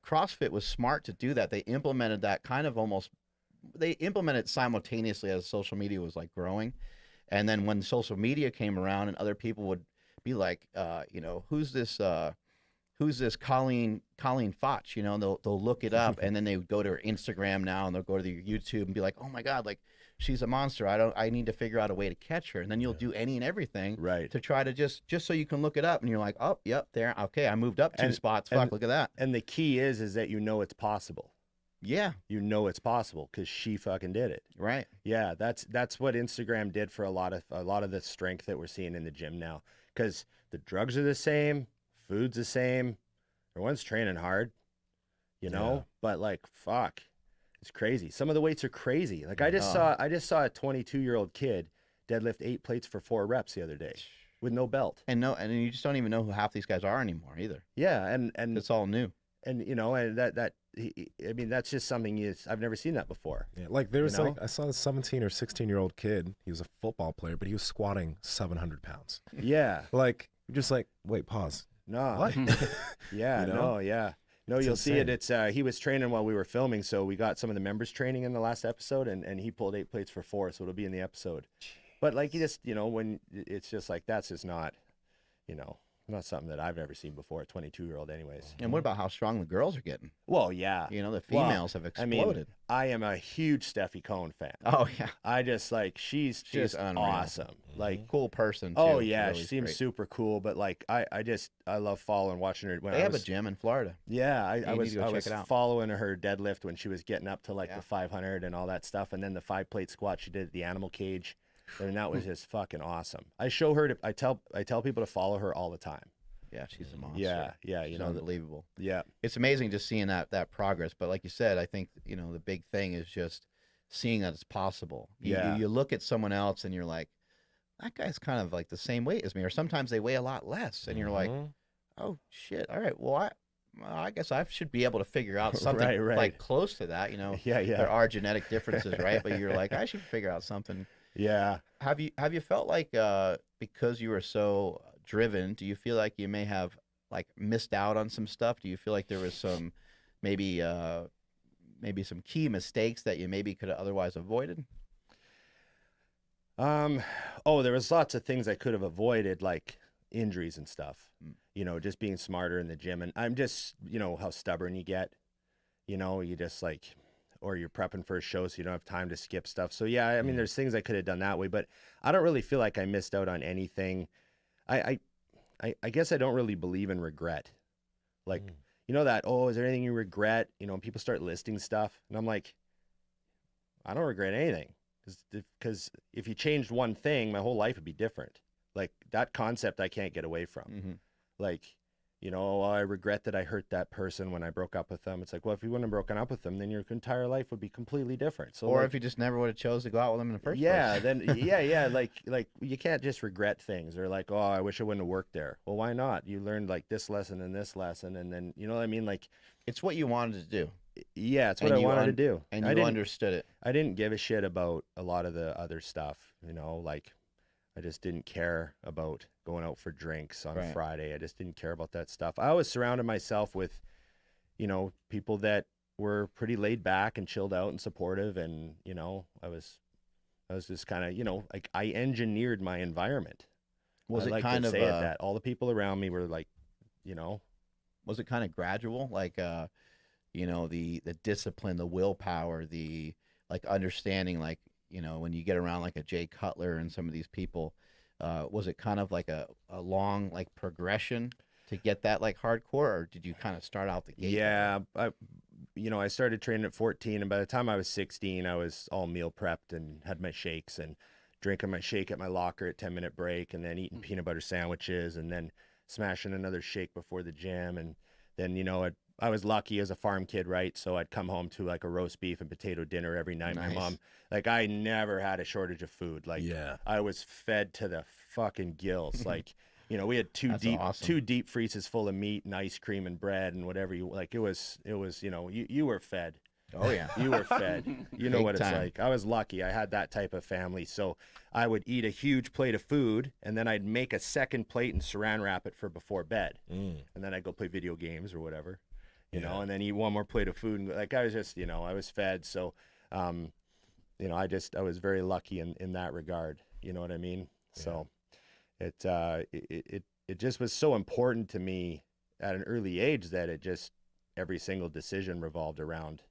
CrossFit was smart to do that. They implemented that kind of almost, they implemented simultaneously as social media was like growing. And then when social media came around and other people would be like, you know, who's this Colleen Foch, you know, and they'll look it up and then they would go to her Instagram now and they'll go to their YouTube and be like, oh my God, like she's a monster. I need to figure out a way to catch her. And then you'll do any and everything to try to just so you can look it up and you're like, oh, yep, there. Okay. I moved up 2 spots. Fuck, look at that. And the key is that you know it's possible. Yeah. You know it's possible because she fucking did it. Right. Yeah. That's what Instagram did for a lot of the strength that we're seeing in the gym now. Because the drugs are the same, food's the same. Everyone's training hard, you know, but like, fuck, it's crazy. Some of the weights are crazy. Like I just saw a 22-year-old kid deadlift 8 plates for 4 reps the other day with no belt. And you just don't even know who half these guys are anymore either. Yeah. And it's all new. And, you know, and I mean, that's just something I've never seen that before. Yeah, like there was I saw a 17 or 16-year-old kid. He was a football player, but he was squatting 700 pounds. Yeah. Like, you're just like, wait, pause. No. What? Yeah, you know? no, yeah. No, It's you'll insane. see it. He was training while we were filming, so we got some of the members training in the last episode, and he pulled 8 plates for 4, so it'll be in the episode. But like, you just, you know, when it's just like, that's just not, you know, not something that I've ever seen before, a 22-year-old anyways. And what about how strong the girls are getting? Well, yeah. You know, the females have exploded. I mean, I am a huge Steffi Cohen fan. Oh, yeah. I just like, she's unreal. awesome. Like, cool person, too. oh yeah, Really she seems great. super cool, but like, I love following, watching her. When They have a gym in Florida. Yeah, I need was to go check it out. following her deadlift when she was getting up to like the 500 and all that stuff, and then the 5 plate squat she did at the animal cage, and that was just fucking awesome. I show her I tell people to follow her all the time. Yeah, she's a monster. Yeah, you She's know, unbelievable. yeah, It's amazing just seeing that progress. But like you said, I think, you know, the big thing is just seeing that it's possible. You look at someone else and you're like, that guy's kind of like the same weight as me, or sometimes they weigh a lot less, and you're like, oh shit, all right, well I guess I should be able to figure out something Right. like close to that, you know. Yeah. There are genetic differences, right? But you're like, I should figure out something. Yeah. Have you felt like because you were so driven, do you feel like you may have like missed out on some stuff? Do you feel like there was some maybe some key mistakes that you maybe could have otherwise avoided? There was lots of things I could have avoided, like injuries and stuff. You know, just being smarter in the gym. And I'm just, you know, how stubborn you get. You know, you just like, or you're prepping for a show so you don't have time to skip stuff. So yeah, I mean, there's things I could have done that way, but I don't really feel like I missed out on anything. I guess I don't really believe in regret. Like, you know that, is there anything you regret? You know, when people start listing stuff, and I'm like, I don't regret anything. Because if you changed one thing, my whole life would be different. Like, that concept I can't get away from. Like, you know, I regret that I hurt that person when I broke up with them. It's like, well, if you wouldn't have broken up with them, then your entire life would be completely different. So, or like, if you just never would have chose to go out with them in the first place. Yeah, then yeah, like you can't just regret things, or like, I wish I wouldn't have worked there. Well, why not? You learned like this lesson and this lesson, and then, you know what I mean? Like, it's what you wanted to do. Yeah, it's what I wanted to do. And you understood it. I didn't give a shit about a lot of the other stuff, you know, like I just didn't care about going out for drinks on Friday. I just didn't care about that stuff. I always surrounded myself with, you know, people that were pretty laid back and chilled out and supportive. And, you know, I was just kind of, you know, like I engineered my environment. Was it like kind to of say it that all the people around me were like, you know, was it kind of gradual? Like, you know, the discipline, the willpower, the like understanding, like, you know, when you get around like a Jay Cutler and some of these people, was it kind of like a long like progression to get that like hardcore, or did you kind of start out the gate? Yeah, I started training at 14, and by the time I was 16, I was all meal prepped and had my shakes and drinking my shake at my locker at 10-minute break, and then eating peanut butter sandwiches, and then smashing another shake before the gym. And then, you know, I was lucky as a farm kid, right? So I'd come home to like a roast beef and potato dinner every night. Nice. My mom, like, I never had a shortage of food. Like, I was fed to the fucking gills. Like, you know, we had two deep freezes full of meat and ice cream and bread and whatever you like. It was, you know, you were fed. Oh yeah. You were fed. You know Big what it's time. like. I was lucky. I had that type of family. So I would eat a huge plate of food, and then I'd make a second plate and saran wrap it for before bed. And then I'd go play video games or whatever. you know, and then eat one more plate of food. And like, I was just, you know, I was fed. So, you know, I was very lucky in that regard. You know what I mean? Yeah. So it just was so important to me at an early age that every single decision revolved around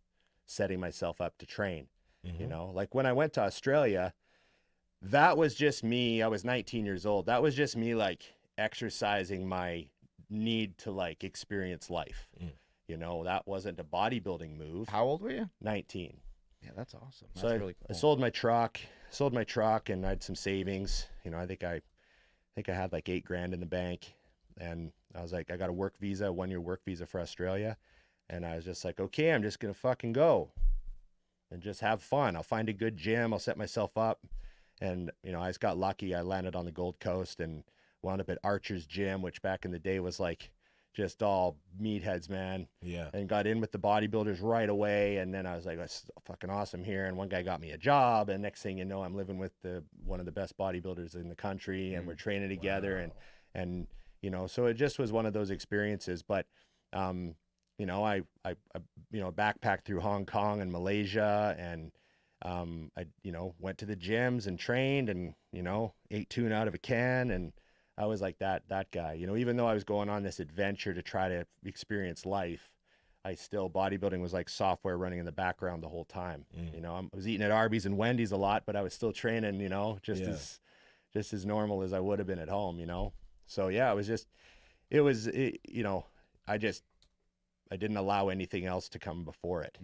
setting myself up to train. Mm-hmm. You know, like when I went to Australia, that was just me. I was 19 years old. That was just me like exercising my need to like experience life. You know, that wasn't a bodybuilding move. How old were you? 19. Yeah, that's awesome. That's So really cool. I sold my truck and I had some savings. You know, I think I had like $8,000 in the bank, and I was like, I got a 1-year work visa for Australia. And I was just like, okay, I'm just going to fucking go and just have fun. I'll find a good gym. I'll set myself up. And, you know, I just got lucky. I landed on the Gold Coast and wound up at Archer's Gym, which back in the day was like just all meatheads, man. Yeah. And got in with the bodybuilders right away. And then I was like, that's fucking awesome here. And one guy got me a job. And next thing you know, I'm living with one of the best bodybuilders in the country, and we're training together. Wow. And, you know, so it just was one of those experiences. But, you know, I you know, backpacked through Hong Kong and Malaysia, and I, you know, went to the gyms and trained, and, you know, ate tuna out of a can. And I was like that guy, you know, even though I was going on this adventure to try to experience life, bodybuilding was like software running in the background the whole time. You know, I was eating at Arby's and Wendy's a lot, but I was still training, you know, just as normal as I would have been at home, you know? So yeah, you know, I didn't allow anything else to come before it.